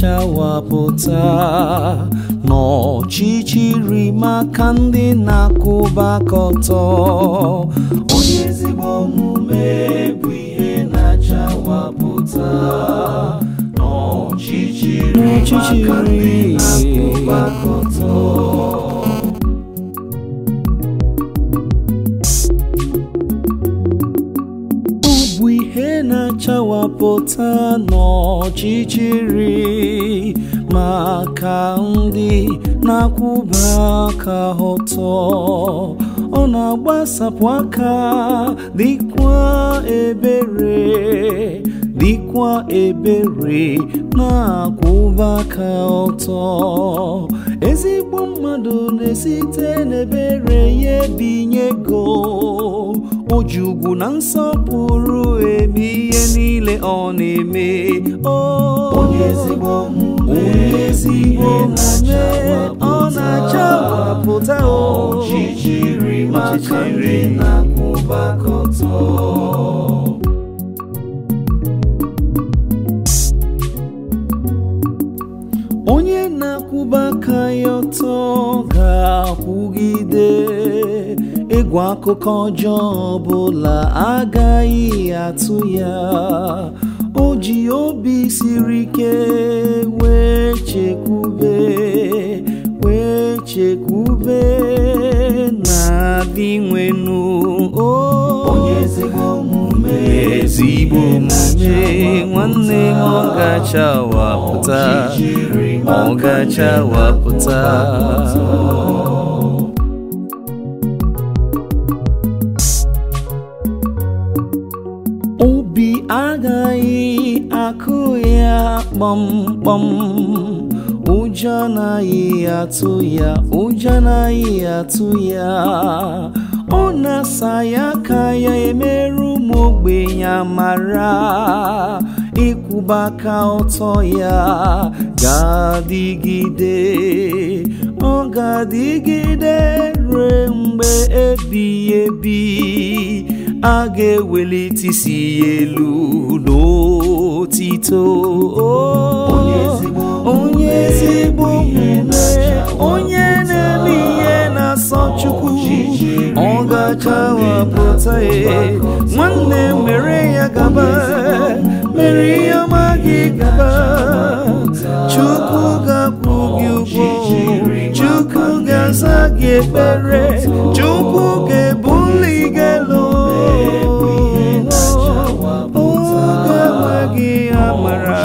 na-achawapụta n'ọchịchịrị maka ndị na-akwụba aka ọtọ. Onye ezigbo omume bụ ihe na-achawapụta n'ọchịchịrị maka ndị na-akwụba aka ọtọ. Ihe na-achawapụta n'ọchịchịrị maka ndị na-akwụba aka ọtọ. Ọ na-agbasapụ aka dịkwa ebere na-akwụba aka ọtọ. Ezigbo mmadụ na-esite n'ebere ya ebinye ego, o ji ugwu na nsọpụrụ eme ihe niile ọ na-eme. Onye ezigbo omume ọ na-achawapụta ọchịchịrị maka ndị na-akwụba aka ọtọ. Onye na-akwụba aka ya ọtọ ga-akwụgide, egwu akụkọ ọjọọ ọbụla agaghị atụ ya. O ji obi siri ike wee chekwube na-adị nwenu. Onye ezigbo omume nwanne m ọ ga-achawapụta. Obi agaghị akụ ya kpọmkpọm, ụjọ anaghị atụ ya, ọ na-asa ya aka ya emerụ ụmụ ogbenye amara. Ịkwụba aka ọtọ ya ga-adịgide, ọ ga-adịgide ruo mgbe ebighị ebi. A ga-ewelite isi ya elu n'otito. Onye ezigbo omume, onye na-eme ihe na-asọ Chukwu, ọ ga-achawapụta ya. Nwanne mere ya gaba, mere ihe ọma gị gaba. Chukwu ga-akwụ gị ụgwọ, Chukwu ga-aza gị ekpere, Chukwu ga-ebuli gị elu. Oge enweghị amara